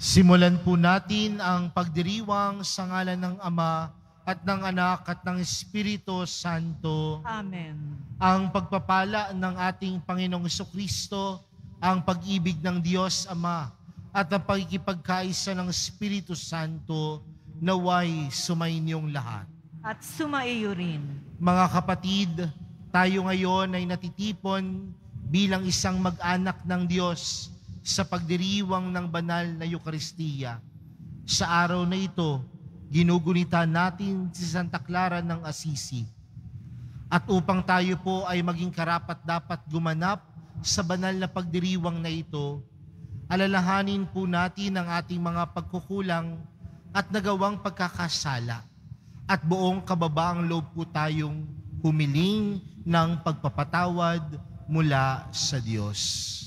Simulan po natin ang pagdiriwang sa ngalan ng Ama at ng Anak at ng Espiritu Santo. Amen. Ang pagpapala ng ating Panginoong Jesucristo, ang pag-ibig ng Diyos Ama at ang pagkikipagkaisa ng Espiritu Santo naway sumainyong lahat. At sumaiyo rin. Mga kapatid, tayo ngayon ay natitipon bilang isang mag-anak ng Diyos sa pagdiriwang ng banal na Eucharistia. Sa araw na ito, ginugunita natin si Santa Clara ng Assisi. At upang tayo po ay maging karapat-dapat gumanap sa banal na pagdiriwang na ito, alalahanin po natin ang ating mga pagkukulang at nagawang pagkakasala. At buong kababaang loob po tayong humiling ng pagpapatawad mula sa Diyos.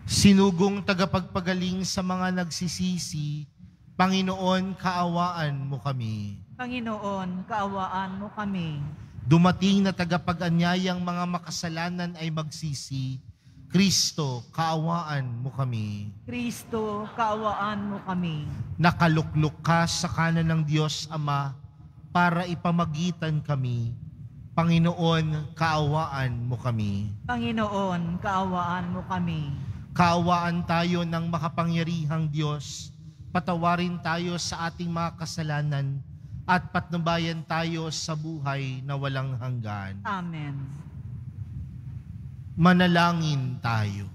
Sinugong tagapagpagaling sa mga nagsisisi, Panginoon, kaawaan mo kami. Panginoon, kaawaan mo kami. Dumating na tagapag-anyayang mga makasalanan ay magsisi, Kristo, kaawaan mo kami. Kristo, kaawaan mo kami. Nakaluklok ka sa kanan ng Diyos Ama para ipamagitan kami. Panginoon, kaawaan mo kami. Panginoon, kaawaan mo kami. Kaawaan tayo ng makapangyarihang Diyos, patawarin tayo sa ating mga kasalanan, at patnubayan tayo sa buhay na walang hanggan. Amen. Manalangin tayo.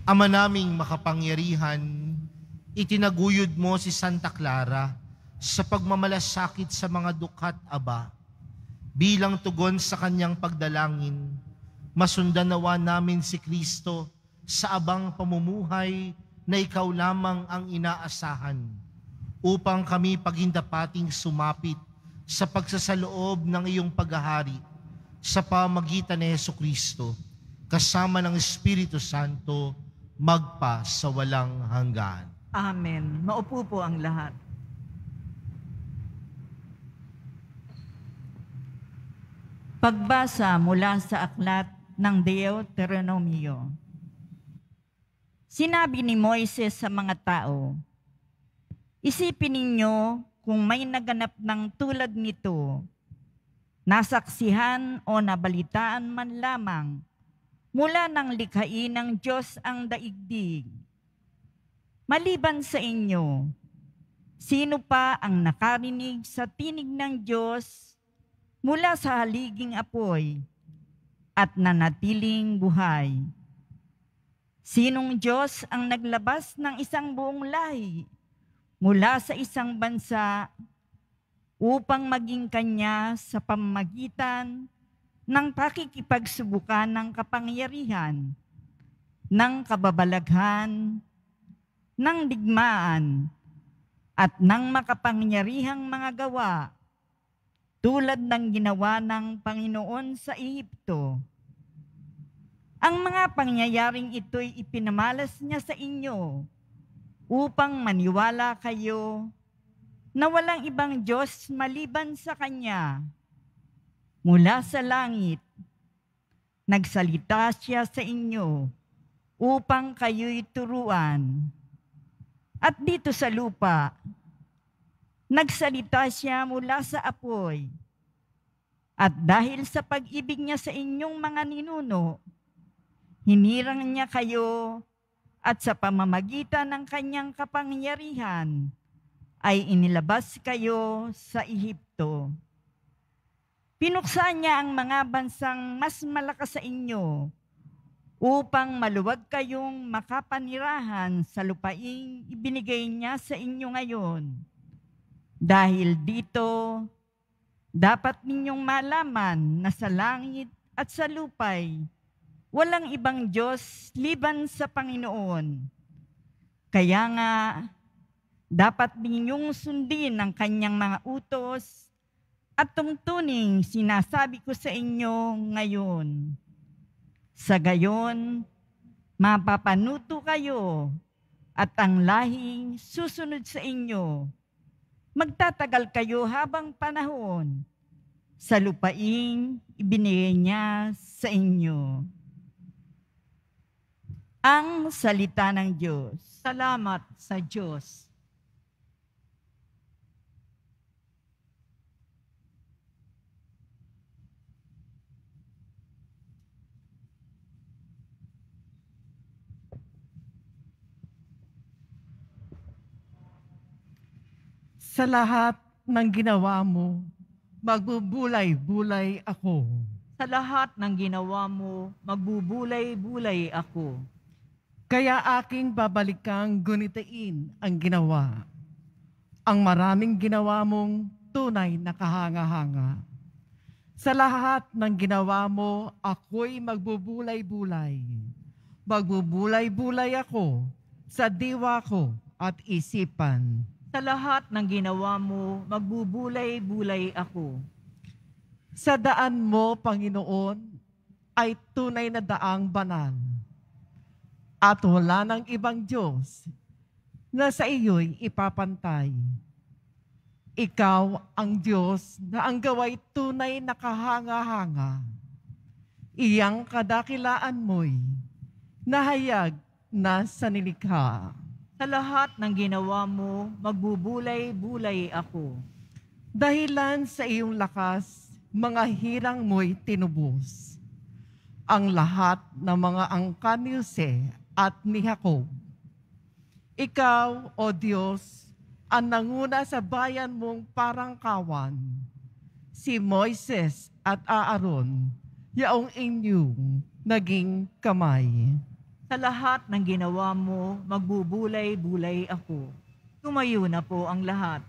Ama naming makapangyarihan, itinaguyod mo si Santa Clara sa pagmamalasakit sa mga dukhat aba. Bilang tugon sa kanyang pagdalangin, masundan nawa namin si Kristo sa abang pamumuhay na ikaw lamang ang inaasahan, upang kami pagindapating sumapit sa pagsasaloob ng iyong paghahari sa pamagitan ni Jesucristo, kasama ng Espiritu Santo, magpa sa walang hanggan. Amen. Maupo po ang lahat. Pagbasa mula sa aklat ng Deuteronomio. Sinabi ni Moises sa mga tao, isipin ninyo kung may naganap ng tulad nito, nasaksihan o nabalitaan man lamang mula ng likhain ng Diyos ang daigdig. Maliban sa inyo, sino pa ang nakarinig sa tinig ng Diyos mula sa haliging apoy at nanatiling buhay? Sinong Diyos ang naglabas ng isang buong lahi mula sa isang bansa upang maging kanya sa pamamagitan ng pakikipagsubukan ng kapangyarihan, ng kababalaghan, ng digmaan, at ng makapangyarihang mga gawa, tulad ng ginawa ng Panginoon sa Ehipto? Ang mga pangyayaring ito'y ipinamalas niya sa inyo upang maniwala kayo na walang ibang Diyos maliban sa Kanya. Mula sa langit, nagsalita siya sa inyo upang kayo'y turuan. At dito sa lupa, nagsalita siya mula sa apoy. At dahil sa pag-ibig niya sa inyong mga ninuno, hinirang niya kayo at sa pamamagitan ng kanyang kapangyarihan ay inilabas kayo sa Ehipto. Pinuksan niya ang mga bansang mas malakas sa inyo upang maluwag kayong makapanirahan sa lupaing ibinigay niya sa inyo ngayon. Dahil dito, dapat ninyong malaman na sa langit at sa lupay, walang ibang Diyos liban sa Panginoon. Kaya nga, dapat ninyong sundin ang kanyang mga utos at tungtuning sinasabi ko sa inyo ngayon. Sa gayon, mapapanuto kayo at ang lahing susunod sa inyo Magtatagal kayo habang panahon sa lupaing ibinigay niya sa inyo. Ang salita ng Diyos. Salamat sa Diyos. Sa lahat ng ginawa mo, magbubulay-bulay ako. Sa lahat ng ginawa mo, magbubulay-bulay ako. Kaya aking babalikang gunitain ang ginawa. Ang maraming ginawa mong tunay na kahanga-hanga. Sa lahat ng ginawa mo, ako'y magbubulay-bulay. Magbubulay-bulay ako sa diwa ko at isipan. Sa lahat ng ginawa mo, magbubulay-bulay ako. Sa daan mo, Panginoon, ay tunay na daang banal. At wala ng ibang Diyos na sa iyo'y ipapantay. Ikaw ang Diyos na ang gawa'y tunay na kahanga-hanga. Iyang kadakilaan mo'y nahayag na sa nilikha. Sa lahat ng ginawa mo, magbubulay-bulay ako. Dahilan sa iyong lakas, mga hirang mo'y tinubos. Ang lahat ng mga angkan ni Jose at ni Jacob. Ikaw, O Diyos, ang nanguna sa bayan mong parang kawan. Si Moises at Aaron, yaong inyong naging kamay. Sa lahat ng ginawa mo, magbubulay-bulay ako. Tumayo na po ang lahat.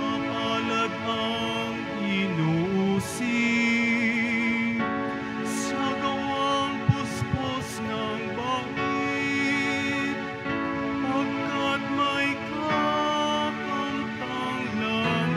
Mapalad ang inuusig sa gawang puspos ng bangkit, pagkat may kakamtang langit.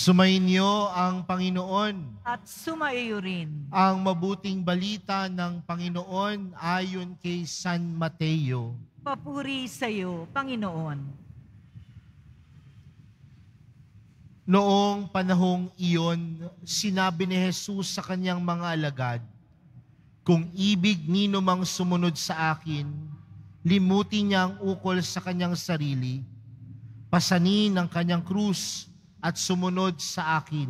Sumainyo ang Panginoon. At sumaiyo rin. Ang mabuting balita ng Panginoon ayon kay San Mateo. Papuri sa iyo, Panginoon. Noong panahong iyon, sinabi ni Jesus sa kanyang mga alagad, "Kung ibig nino mang sumunod sa akin, limutin niya ang ukol sa kanyang sarili, pasanin ang kanyang krus at sumunod sa akin.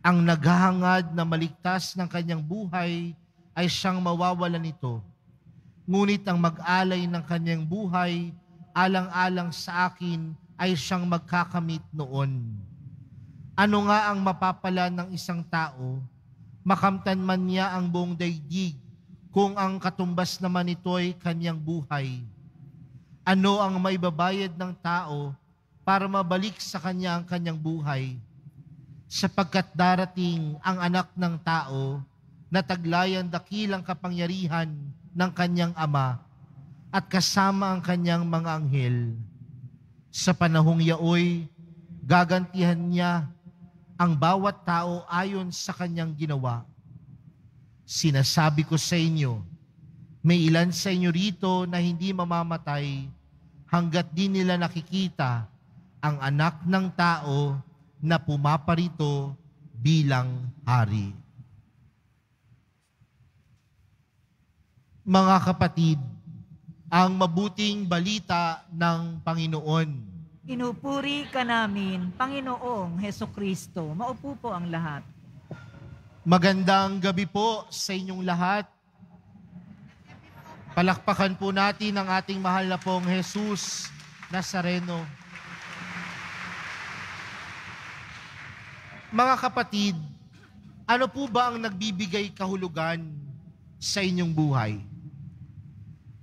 Ang naghahangad na maligtas ng kanyang buhay ay siyang mawawalan nito. Ngunit ang mag-alay ng kanyang buhay, alang-alang sa akin, ay siyang magkakamit noon. Ano nga ang mapapala ng isang tao? Makamtan man niya ang buong daigdig, kung ang katumbas naman nito'y kanyang buhay. Ano ang maibabayad ng tao para mabalik sa kanya ang kanyang buhay? Sapagkat darating ang anak ng tao na taglayan dakilang kapangyarihan ng kanyang ama at kasama ang kanyang mga anghel. Sa panahong yaoy, gagantihan niya ang bawat tao ayon sa kanyang ginawa. Sinasabi ko sa inyo, may ilan sa inyo rito na hindi mamamatay hanggat di nila nakikita ang anak ng tao na pumaparito bilang hari." Mga kapatid, ang mabuting balita ng Panginoon. Inupuri ka namin, Panginoong Heso Kristo. Maupo po ang lahat. Magandang gabi po sa inyong lahat. Palakpakan po natin ang ating mahal na pong Jesus Nazareno. Mga kapatid, ano po ba ang nagbibigay kahulugan sa inyong buhay?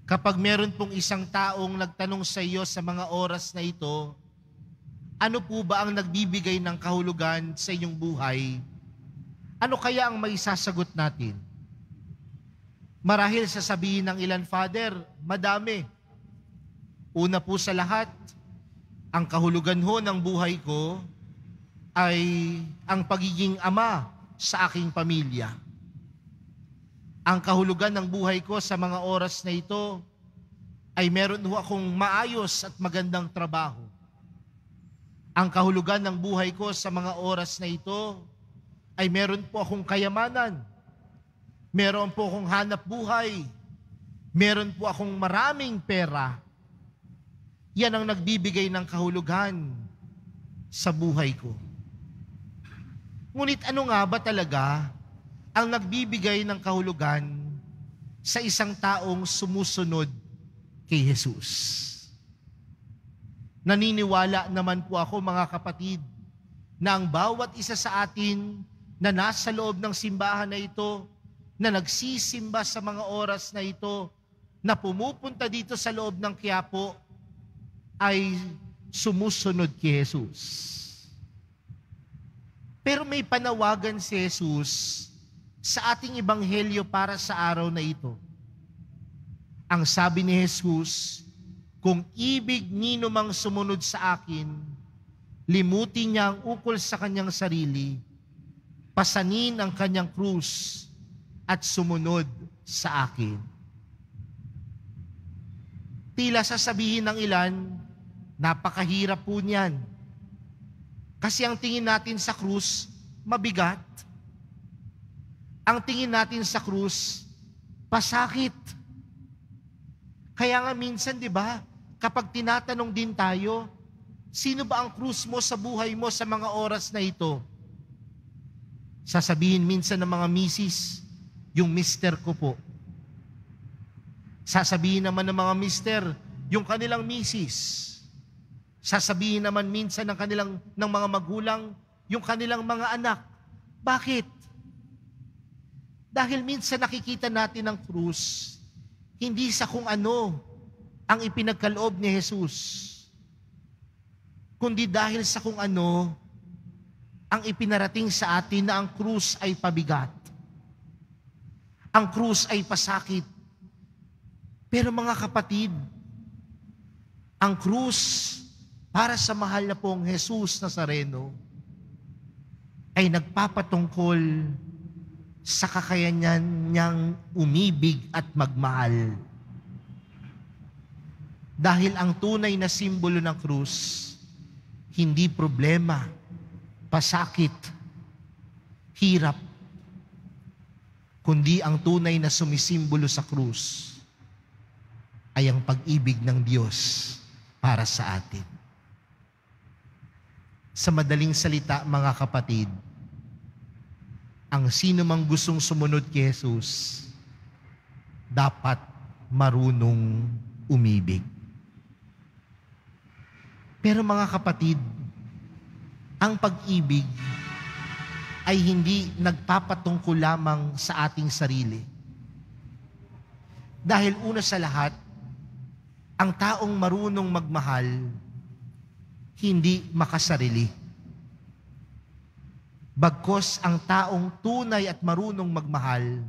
Kapag meron pong isang taong nagtanong sa iyo sa mga oras na ito, ano po ba ang nagbibigay ng kahulugan sa inyong buhay? Ano kaya ang maisasagot natin? Marahil sasabihin ng ilan, Father, madami. Una po sa lahat, ang kahulugan ho ng buhay ko ay ang pagiging ama sa aking pamilya. Ang kahulugan ng buhay ko sa mga oras na ito ay meron ho akong maayos at magandang trabaho. Ang kahulugan ng buhay ko sa mga oras na ito ay meron po akong kayamanan. Meron po akong hanap buhay. Meron po akong maraming pera. Yan ang nagbibigay ng kahulugan sa buhay ko. Ngunit ano nga ba talaga ang nagbibigay ng kahulugan sa isang taong sumusunod kay Jesus? Naniniwala naman po ako, mga kapatid, na ang bawat isa sa atin na nasa loob ng simbahan na ito, na nagsisimba sa mga oras na ito, na pumupunta dito sa loob ng Quiapo, ay sumusunod kay Jesus. Pero may panawagan si Jesus sa ating ebanghelyo para sa araw na ito. Ang sabi ni Jesus, kung ibig nino mang sumunod sa akin, limutin niya ang ukol sa kanyang sarili, pasanin ang kanyang krus, at sumunod sa akin. Tila sasabihin ng ilan, napakahirap po niyan. Kasi ang tingin natin sa krus, mabigat. Ang tingin natin sa krus, pasakit. Kaya nga minsan, di ba, kapag tinatanong din tayo, sino ba ang krus mo sa buhay mo sa mga oras na ito? Sasabihin minsan ng mga misis, yung mister ko po. Sasabihin naman ng mga mister, yung kanilang misis. Sasabihin naman minsan ng mga magulang, yung kanilang mga anak. Bakit? Dahil minsan nakikita natin ang krus, hindi sa kung ano ang ipinagkaloob ni Jesus, kundi dahil sa kung ano ang ipinarating sa atin na ang krus ay pabigat. Ang krus ay pasakit. Pero mga kapatid, ang krus para sa mahal na pong Jesus Nazareno ay nagpapatungkol sa kakayanan niyang umibig at magmahal. Dahil ang tunay na simbolo ng krus, hindi problema, pasakit, hirap, kundi ang tunay na sumisimbolo sa krus ay ang pag-ibig ng Diyos para sa atin. Sa madaling salita, mga kapatid, ang sino mang gustong sumunod kay Jesus, dapat marunong umibig. Pero mga kapatid, ang pag-ibig ay hindi nagpapatungkol lamang sa ating sarili. Dahil una sa lahat, ang taong marunong magmahal, hindi makasarili. Bagkos ang taong tunay at marunong magmahal,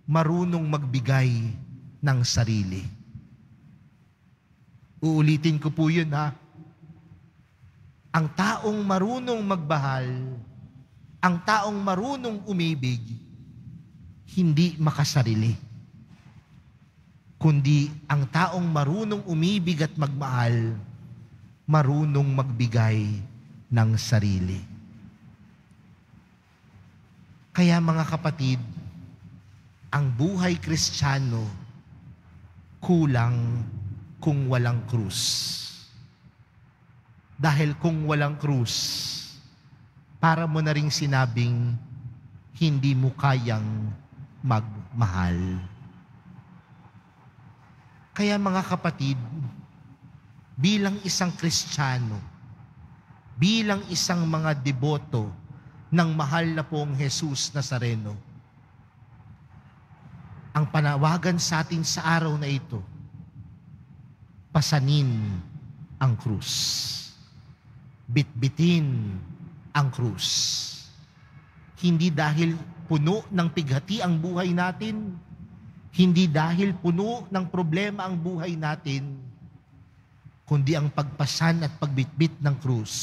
marunong magbigay ng sarili. Uulitin ko po yun, ha? Ang taong marunong magmahal, ang taong marunong umibig, hindi makasarili. Kundi ang taong marunong umibig at magmahal, marunong magbigay ng sarili. Kaya mga kapatid, ang buhay Kristiyano kulang kung walang krus. Dahil kung walang krus, para mo na ring sinabing hindi mo kayang magmahal. Kaya mga kapatid, bilang isang Kristiyano, bilang isang mga deboto ng mahal na pong Jesus Nazareno, ang panawagan sa atin sa araw na ito, pasanin ang krus. Bitbitin ang krus. Hindi dahil puno ng pighati ang buhay natin, hindi dahil puno ng problema ang buhay natin, kundi ang pagpasan at pagbitbit ng krus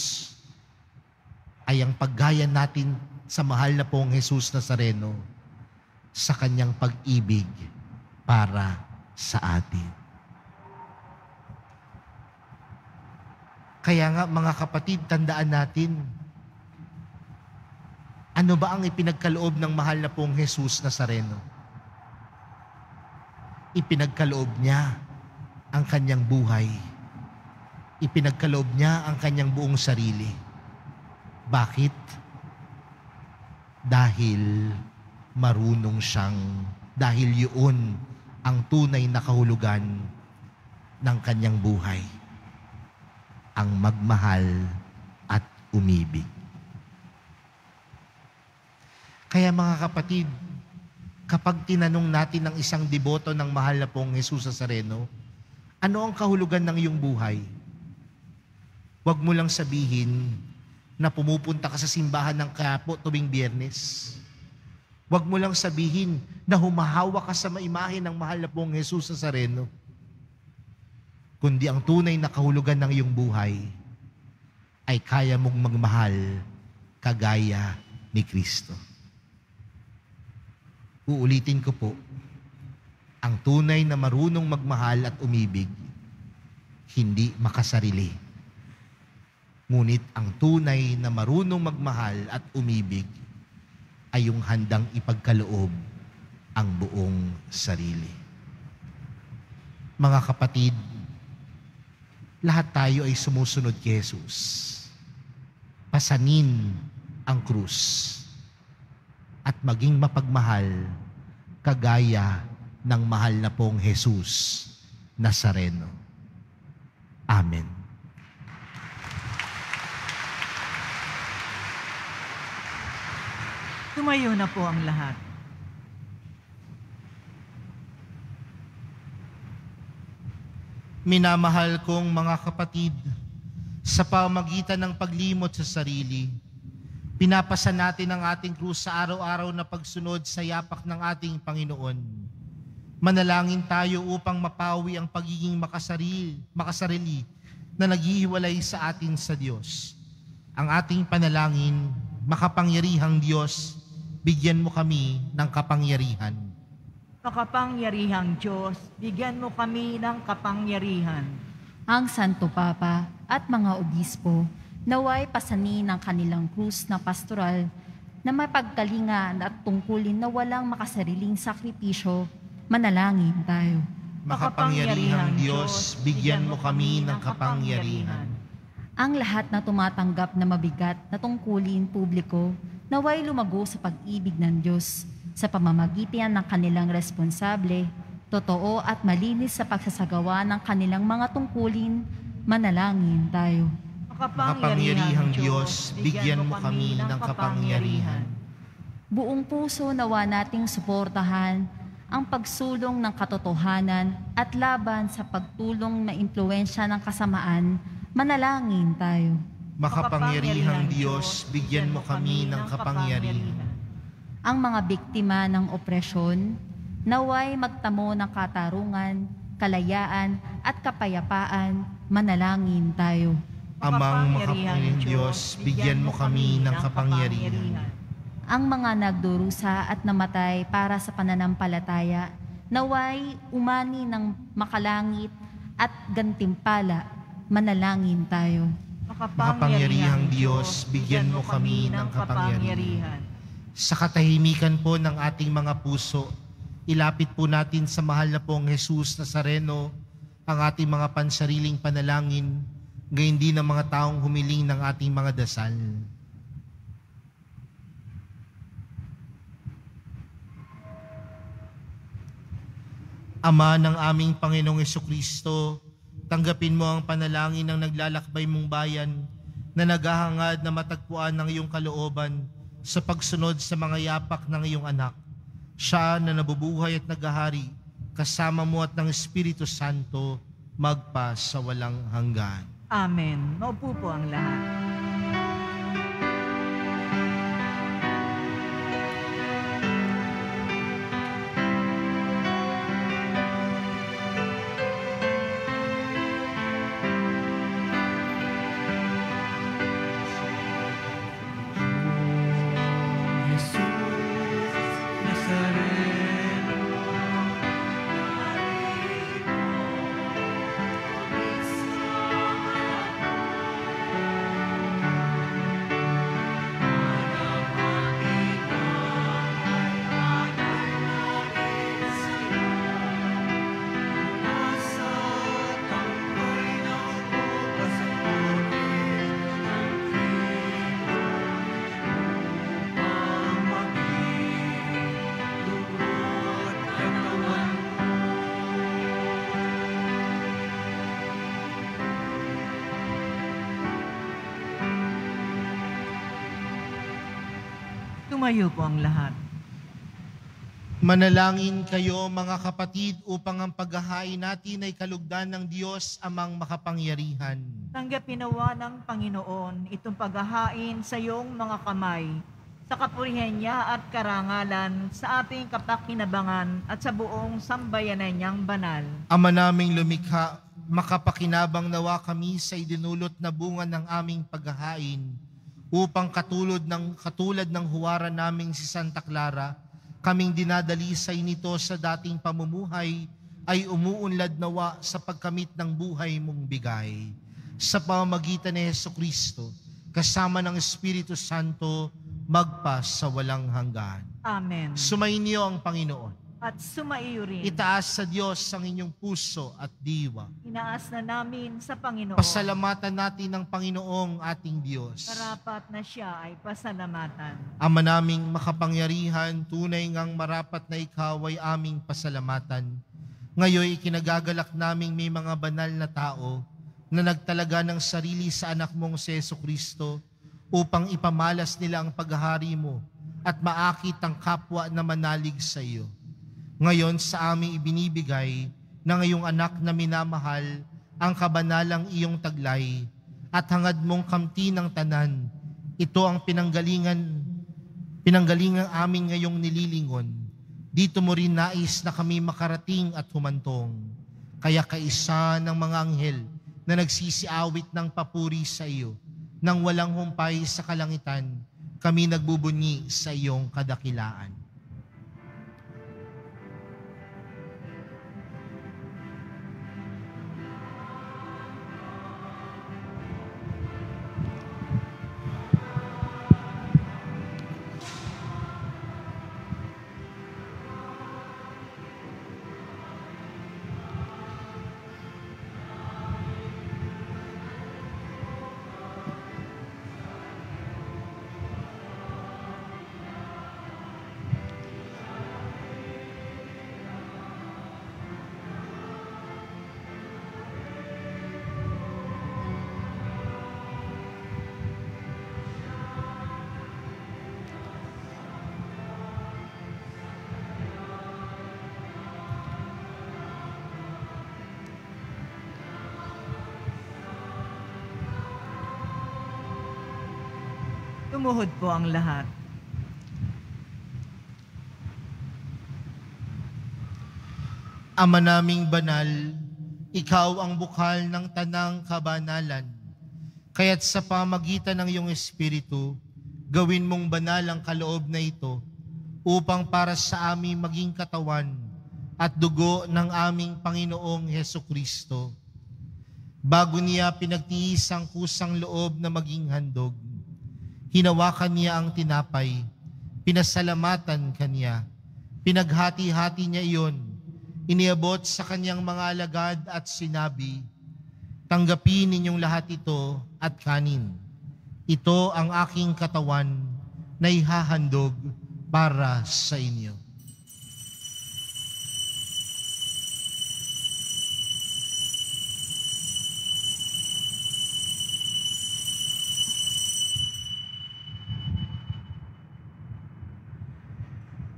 ay ang paggaya natin sa mahal na pong Jesus Nazareno sa kanyang pag-ibig para sa atin. Kaya nga mga kapatid, tandaan natin, ano ba ang ipinagkaloob ng mahal na pong Jesus Nazareno? Ipinagkaloob niya ang kanyang buhay. Ipinagkaloob niya ang kanyang buong sarili. Bakit? Dahil marunong siyang, dahil yun ang tunay na kahulugan ng kanyang buhay. Ang magmahal at umibig. Kaya mga kapatid, kapag tinanong natin ng isang deboto ng mahal na pong Jesus Nazareno, ano ang kahulugan ng iyong buhay? Huwag mo lang sabihin na pumupunta ka sa simbahan ng Quiapo tuwing Biyernes. Huwag mo lang sabihin na humahawa ka sa maimahe ng mahal na pong Jesus Nazareno. Kundi ang tunay na kahulugan ng iyong buhay ay kaya mong magmahal kagaya ni Kristo. Uulitin ko po, ang tunay na marunong magmahal at umibig, hindi makasarili. Ngunit ang tunay na marunong magmahal at umibig ay yung handang ipagkaloob ang buong sarili. Mga kapatid, lahat tayo ay sumusunod kay Jesus. Pasanin ang krus at maging mapagmahal kagaya ng mahal na pong Jesus Nazareno. Amen. Tumayo na po ang lahat. Minamahal kong mga kapatid, sa pamagitan ng paglimot sa sarili, pinapasa natin ang ating krus sa araw-araw na pagsunod sa yapak ng ating Panginoon. Manalangin tayo upang mapawi ang pagiging makasarili na naghihiwalay sa atin sa Diyos. Ang ating panalangin, makapangyarihang Diyos, bigyan mo kami ng kapangyarihan. Makapangyarihang Diyos, bigyan mo kami ng kapangyarihan. Ang Santo Papa at mga obispo, naway pasanin ang kanilang krus na pastoral na mapagkalingan at tungkulin na walang makasariling sakripisyo. Manalangin tayo. Makapangyarihang Diyos, bigyan mo kami ng kapangyarihan. Ang lahat na tumatanggap na mabigat na tungkulin publiko, naway lumago sa pag-ibig ng Diyos sa pamamagitan ng kanilang responsable, totoo at malinis sa pagsasagawa ng kanilang mga tungkulin. Manalangin tayo. Makapangyarihang Diyos, bigyan mo kami ng kapangyarihan. Buong puso nawa nating suportahan ang pagsulong ng katotohanan at laban sa pagtulong na impluwensya ng kasamaan. Manalangin tayo. Makapangyarihang Diyos, bigyan mo kami ng kapangyarihan. Ang mga biktima ng opresyon, naway magtamo ng katarungan, kalayaan at kapayapaan. Manalangin tayo. Amang makapangyarihang Diyos, bigyan mo kami ng kapangyarihan. Ang mga nagdurusa at namatay para sa pananampalataya, naway umani ng makalangit at gantimpala. Manalangin tayo. Makapangyarihang Diyos, bigyan mo kami ng kapangyarihan. Sa katahimikan po ng ating mga puso, ilapit po natin sa mahal na pong Jesus Nazareno ang ating mga pansariling panalangin gayon din ang mga taong humiling ng ating mga dasal. Ama ng aming Panginoong Jesucristo, tanggapin mo ang panalangin ng naglalakbay mong bayan na naghahangad na matagpuan ng iyong kalooban sa pagsunod sa mga yapak ng iyong anak. Siya na nabubuhay at naghahari, kasama mo at ng Espiritu Santo, magpa sa walang hanggan. Amen. Maupo po ang lahat. Tumayo po ang lahat. Manalangin kayo mga kapatid upang ang paghahain natin ay kalugdan ng Diyos amang makapangyarihan. Tanggapin nawa ng Panginoon itong paghahain sa iyong mga kamay, sa kapurihan niya at karangalan, sa ating kapakinabangan at sa buong sambayanan niyang banal. Ama naming lumikha, makapakinabang nawa kami sa idinulot na bunga ng aming paghahain, upang katulad ng huwara naming si Santa Clara, kaming dinadalisay nito sa dating pamumuhay, ay umuunlad nawa sa pagkamit ng buhay mong bigay. Sa pamamagitan ni Jesucristo, kasama ng Espiritu Santo, magpa sa walang hanggan. Amen. Sumainyo ang Panginoon. At sumaiyo rin. Itaas sa Diyos ang inyong puso at diwa. Inaas na namin sa Panginoon. Pasalamatan natin ang Panginoong ating Diyos. Karapat na siya ay pasalamatan. Ama naming makapangyarihan, tunay ngang marapat na ikaw ay aming pasalamatan. Ngayon ikinagagalak naming may mga banal na tao na nagtalaga ng sarili sa anak mong si Jesucristo upang ipamalas nila ang paghahari mo at maakit ang kapwa na manalig sa iyo. Ngayon sa aming ibinibigay ng iyong anak na minamahal ang kabanalang iyong taglay at hangad mong kamti ng tanan. Ito ang pinanggalingan amin ngayong nililingon. Dito mo rin nais na kami makarating at humantong. Kaya kaisa ng mga anghel na nagsisiawit ng papuri sa iyo, nang walang humpay sa kalangitan, kami nagbubunyi sa iyong kadakilaan. Tumuhod po ang lahat. Ama naming banal, ikaw ang bukal ng tanang kabanalan. Kaya't sa pamagitan ng iyong Espiritu, gawin mong banal ang kaloob na ito upang para sa aming maging katawan at dugo ng aming Panginoong Hesukristo. Bago niya pinagtiis ang kusang loob na maging handog, hinawakan niya ang tinapay, pinasalamatan kanya, pinaghati-hati niya iyon, iniabot sa kanyang mga alagad at sinabi, Tanggapin ninyong lahat ito at kanin. Ito ang aking katawan na ihahandog para sa inyo.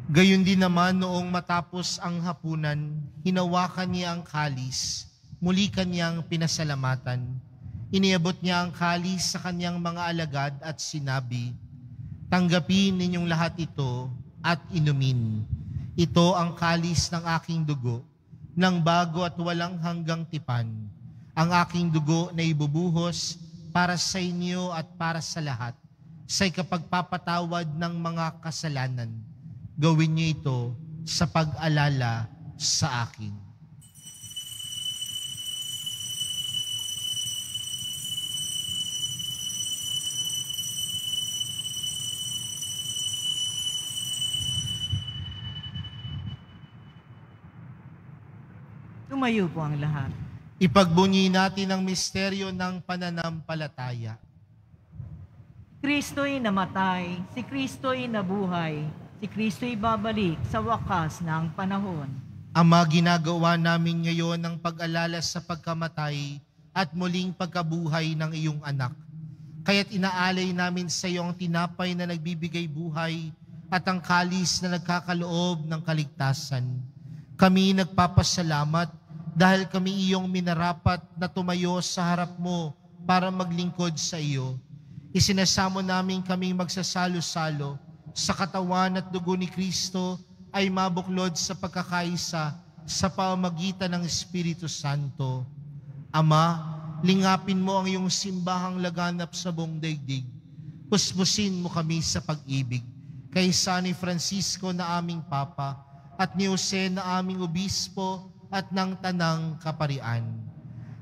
Gayon din naman noong matapos ang hapunan, hinawakan niya ang kalis, muli kanyang pinasalamatan. Iniabot niya ang kalis sa kanyang mga alagad at sinabi, "Tanggapin ninyong lahat ito at inumin. Ito ang kalis ng aking dugo, ng bago at walang hanggang tipan. Ang aking dugo na ibubuhos para sa inyo at para sa lahat, sa ikapagpapatawad ng mga kasalanan. Gawin niyo ito sa pag-alala sa akin." Tumayo po ang lahat. Ipagbunyi natin ang misteryo ng pananampalataya. Kristo'y namatay, si Kristo'y nabuhay, si Kristo'y babalik sa wakas ng panahon. Ama, ginagawa namin ngayon ang pag-alala sa pagkamatay at muling pagkabuhay ng iyong anak. Kaya't inaalay namin sa iyo ang tinapay na nagbibigay buhay at ang kalis na nagkakaloob ng kaligtasan. Kami nagpapasalamat dahil kami iyong minarapat na tumayo sa harap mo para maglingkod sa iyo. Isinasamo namin kaming magsasalo-salo sa katawan at dugo ni Kristo ay mabuklod sa pagkakaisa sa pamamagitan ng Espiritu Santo. Ama, lingapin mo ang iyong simbahang laganap sa buong daigdig. Puspusin mo kami sa pag-ibig. Kaysa ni Francisco na aming Papa at ni Jose na aming Obispo at ng Tanang Kaparian.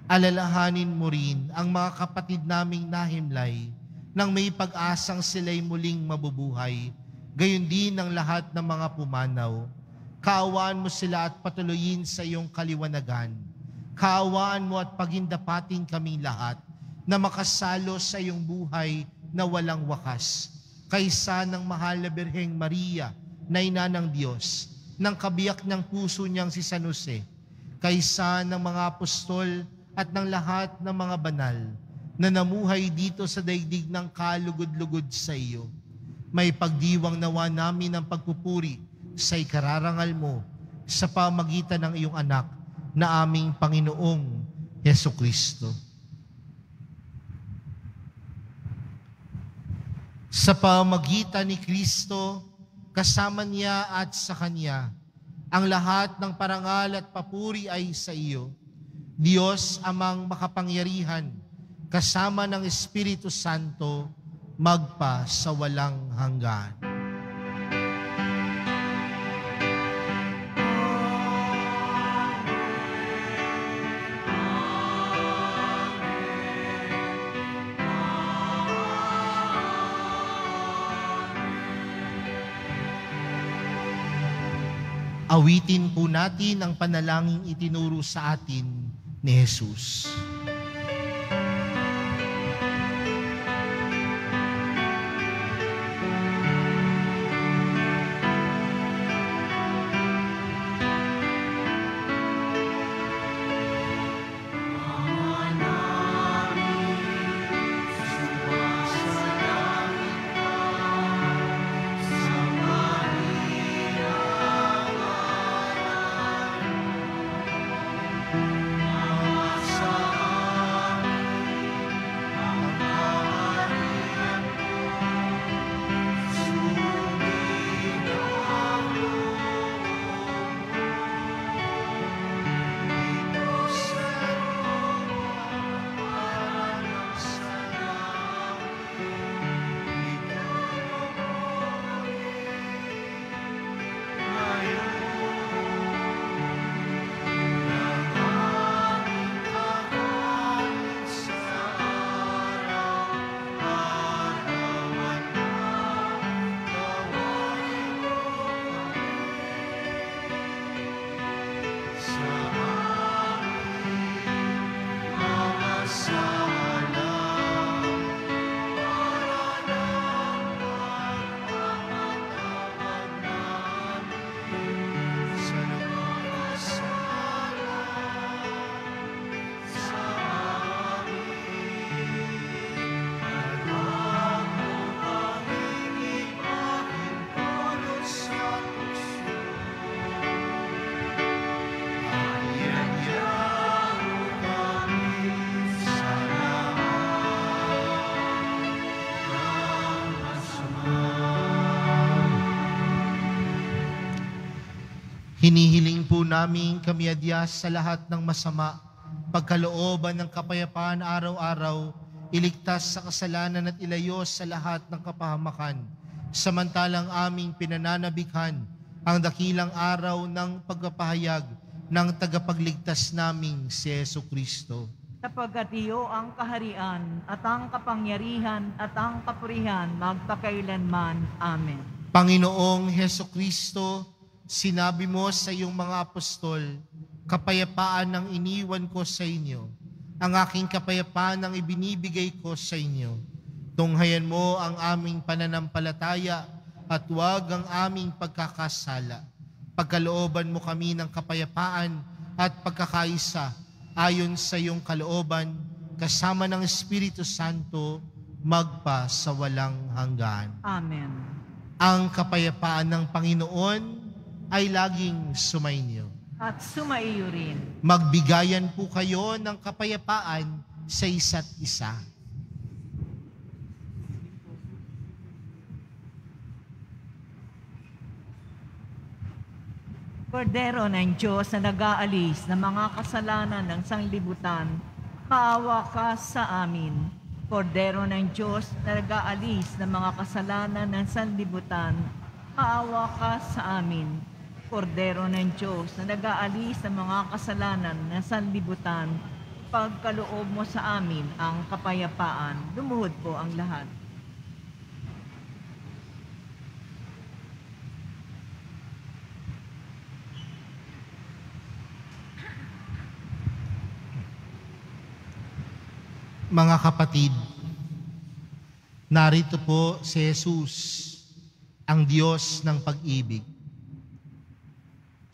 Alalahanin mo rin ang mga kapatid naming nahimlay nang may pag-asang sila'y muling mabubuhay. Gayon din ang lahat ng mga pumanaw. Kaawaan mo sila at patuloyin sa iyong kaliwanagan. Kaawaan mo at pagindapatin kaming lahat na makasalo sa iyong buhay na walang wakas. Kaysa ng mahal na Birheng Maria na ina ng Diyos, ng kabiyak ng puso niyang si San Jose, kaysa ng mga apostol at ng lahat ng mga banal na namuhay dito sa daigdig ng kalugod-lugod sa iyo. May pagdiwang nawa namin ng pagpupuri sa ikararangal mo sa pamagitan ng iyong anak na aming Panginoong Hesukristo. Sa pamagitan ni Kristo, kasama niya at sa Kanya, ang lahat ng parangal at papuri ay sa iyo, Diyos amang makapangyarihan, kasama ng Espiritu Santo, magpa sa walang hanggan. Awitin po natin ang panalangin itinuro sa atin ni Jesus. Sa Hinihiling po namin kami adyas sa lahat ng masama, pagkalooban ng kapayapaan araw-araw, iligtas sa kasalanan at ilayo sa lahat ng kapahamakan. Samantalang aming pinananabikhan ang dakilang araw ng pagpapahayag ng tagapagligtas naming si Jesucristo. Sapagkat iyo ang kaharian at ang kapangyarihan at ang kapurihan magpakailanman. Amen. Panginoong Jesucristo, sinabi mo sa iyong mga apostol, kapayapaan ang iniwan ko sa inyo. Ang aking kapayapaan ang ibinibigay ko sa inyo. Tunghayan mo ang aming pananampalataya at huwag ang aming pagkakasala. Pagkalooban mo kami ng kapayapaan at pagkakaisa ayon sa iyong kalooban, kasama ng Espiritu Santo, magpa sa walang hanggan. Amen. Ang kapayapaan ng Panginoon ay laging sumainyo. At sumaiyo rin. Magbigayan po kayo ng kapayapaan sa isa't isa. Kordero ng Diyos na nag-aalis ng mga kasalanan ng sanglibutan, maawa ka sa amin. Kordero ng Diyos na nag-aalis ng mga kasalanan ng sanlibutan, maawa ka sa amin. Kordero ng Diyos na nag-aalis ng mga kasalanan ng sanlibutan, pagkaloob mo sa amin ang kapayapaan. Lumuhod po ang lahat. Mga kapatid, narito po si Jesus, ang Diyos ng pag-ibig.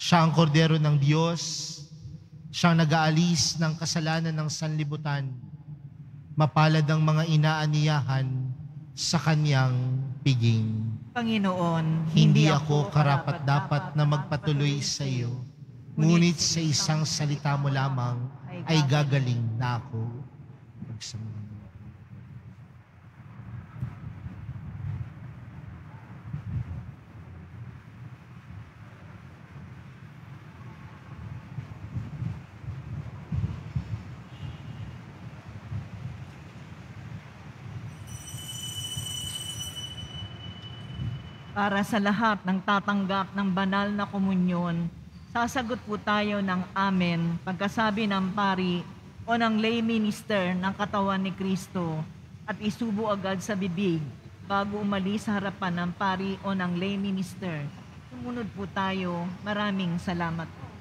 Siya ang kordero ng Diyos, siya ang nag-aalis ng kasalanan ng sanlibutan. Mapalad ang mga inaaniyahan sa kanyang piging. Panginoon, Hindi ako karapat-dapat na magpatuloy sa iyo, ngunit sa isang salita mo lamang ay gagaling na ako. Para sa lahat ng tatanggap ng banal na komunyon, sasagot po tayo ng amen pagkasabi ng pari o ng lay minister ng katawan ni Kristo at isubo agad sa bibig bago umalis sa harapan ng pari o ng lay minister. Sumunod po tayo. Maraming salamat po.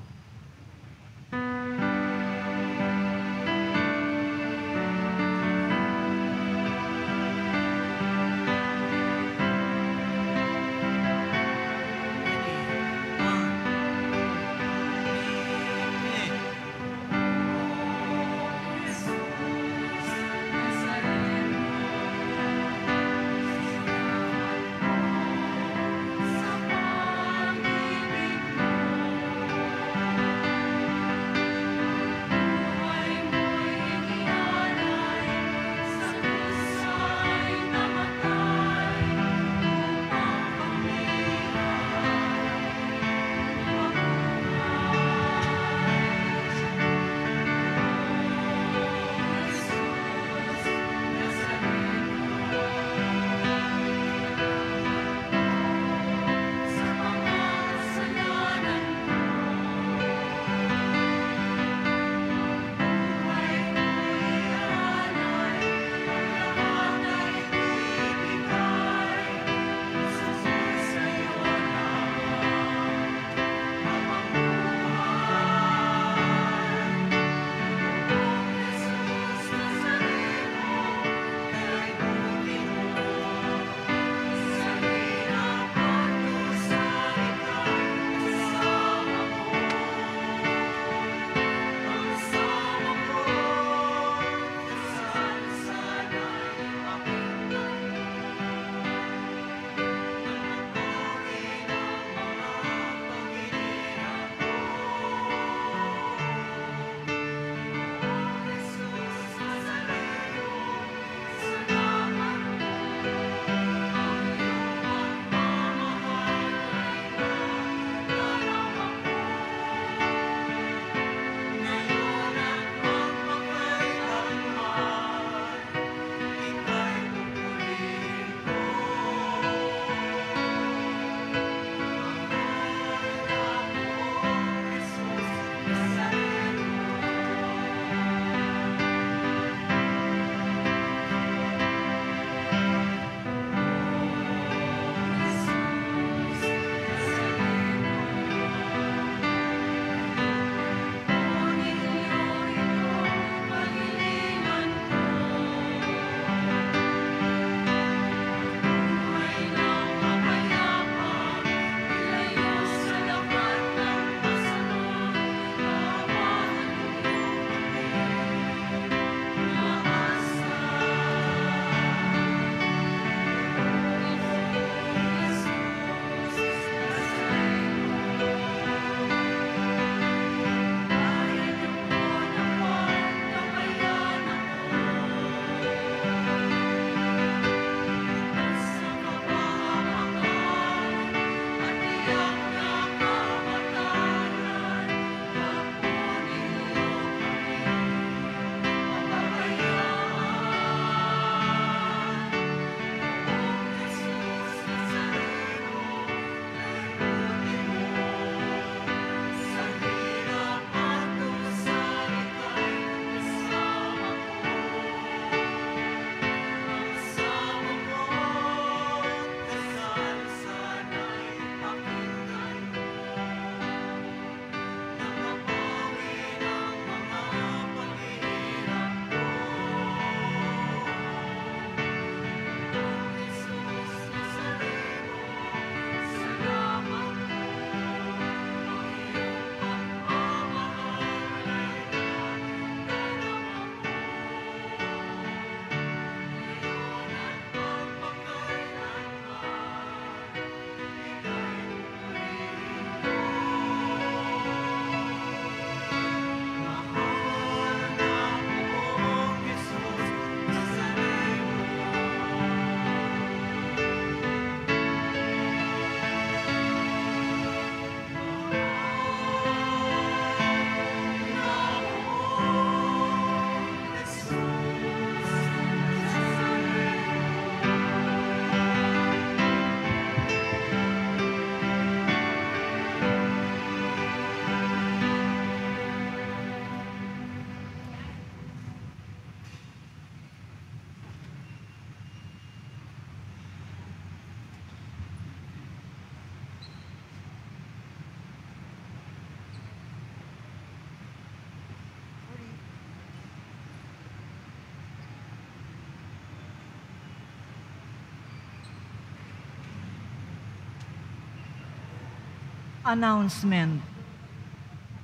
Announcement.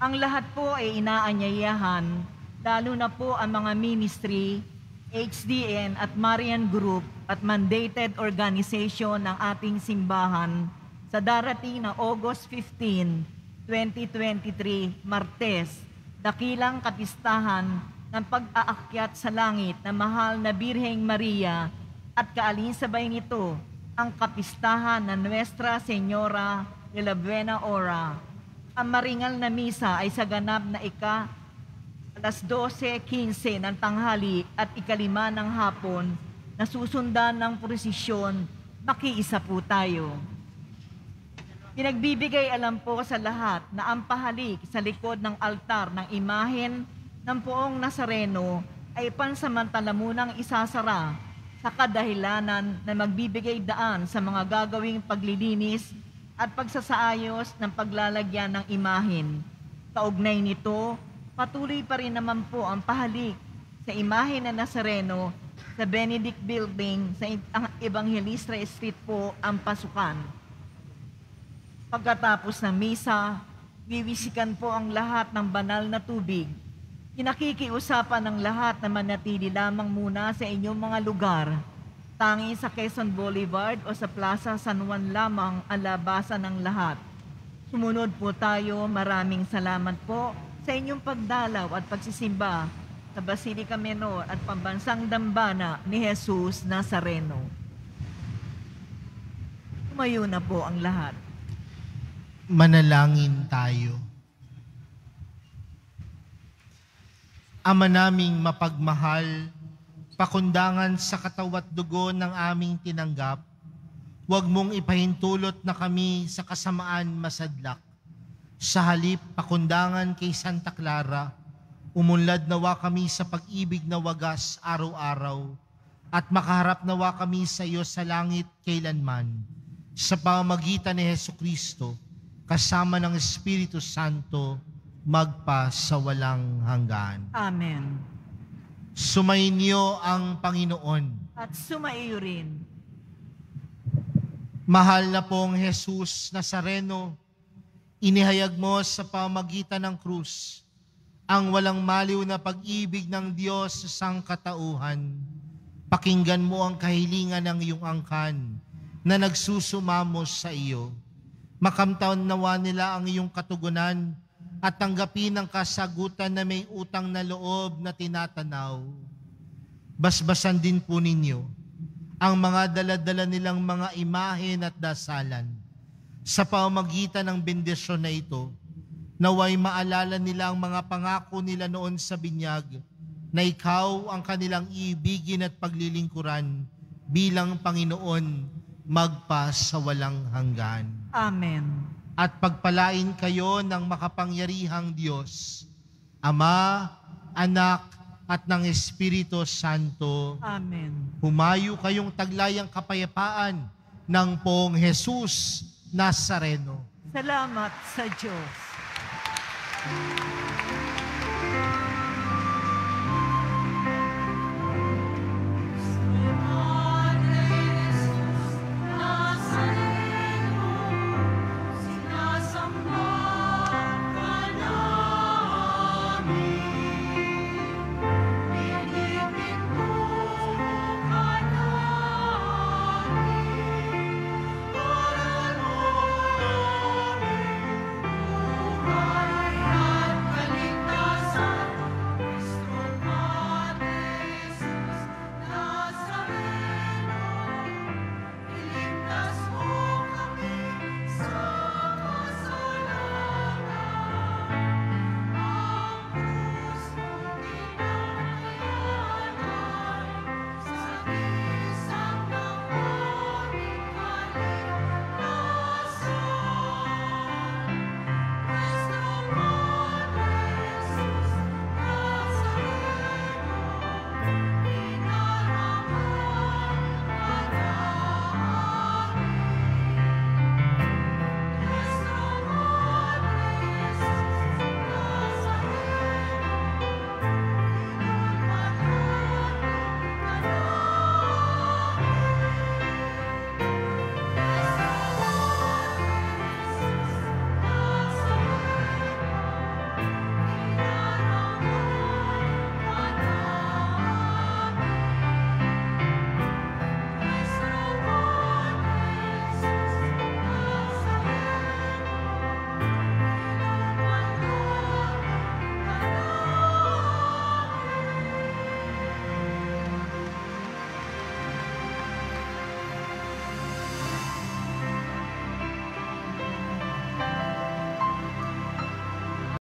Ang lahat po ay inaanyayahan, lalo na po ang mga ministry, HDN at Marian Group at mandated organization ng ating simbahan sa darating na August 15, 2023, Martes, dakilang kapistahan ng pag-aakyat sa langit na mahal na Birheng Maria at kaalinsabay nito ang kapistahan ng Nuestra Señora de la Buena Hora. Ang maringal na misa ay sa ganap na alas 12:15 ng tanghali at 5:05 ng hapon na susundan ng prosesyon. Makiisa po tayo. Pinagbibigay alam po sa lahat na ang pahalik sa likod ng altar ng imahen ng Poong Nazareno ay pansamantala munang isasara sa kadahilanan na magbibigay daan sa mga gagawing paglilinis at pagsasaayos ng paglalagyan ng imahen. Kaugnay nito, patuloy pa rin naman po ang pahalik sa imahen ng Nazareno sa Benedict Building sa Evangelista Street po ang pasukan. Pagkatapos ng misa, wiwisikan po ang lahat ng banal na tubig. Pinakikiusapan ng lahat na manatili lamang muna sa inyong mga lugar. Tanging sa Quezon Boulevard o sa Plaza San Juan lamang ang labasan ng lahat. Sumunod po tayo. Maraming salamat po sa inyong pagdalaw at pagsisimba sa Basilica Menor at Pambansang Dambana ni Jesus Nazareno. Tumayo na po ang lahat. Manalangin tayo. Ama naming mapagmahal, pakundangan sa katawat dugo ng aming tinanggap, huwag mong ipahintulot na kami sa kasamaan masadlak. Sa halip, pakundangan kay Santa Clara, umunlad nawa kami sa pag-ibig na wagas araw-araw, at makaharap nawa kami sa iyo sa langit kailanman. Sa pamamagitan ni Hesukristo, kasama ng Espiritu Santo, magpa sa walang hanggan. Amen. Sumainyo ang Panginoon. At sumaiyo rin. Mahal na pong Jesus Nazareno, inihayag mo sa pamagitan ng krus ang walang maliw na pag-ibig ng Diyos sa sangkatauhan. Pakinggan mo ang kahilingan ng iyong angkan na nagsusumamos sa iyo. Makamtan nawa nila ang iyong katugunan at tanggapin ang kasagutan na may utang na loob na tinatanaw. Basbasan din po ninyo ang mga daladala nilang mga imahen at dasalan. Sa pamamagitan ng bendisyon na ito, naway maalala nila ang mga pangako nila noon sa binyag na ikaw ang kanilang iibigin at paglilingkuran bilang Panginoon magpa sa walang hanggan. Amen. At pagpalain kayo ng makapangyarihang Diyos, Ama, Anak, at ng Espiritu Santo. Amen. Humayo kayong taglayang kapayapaan ng Poong Jesus Nazareno. Salamat sa Diyos.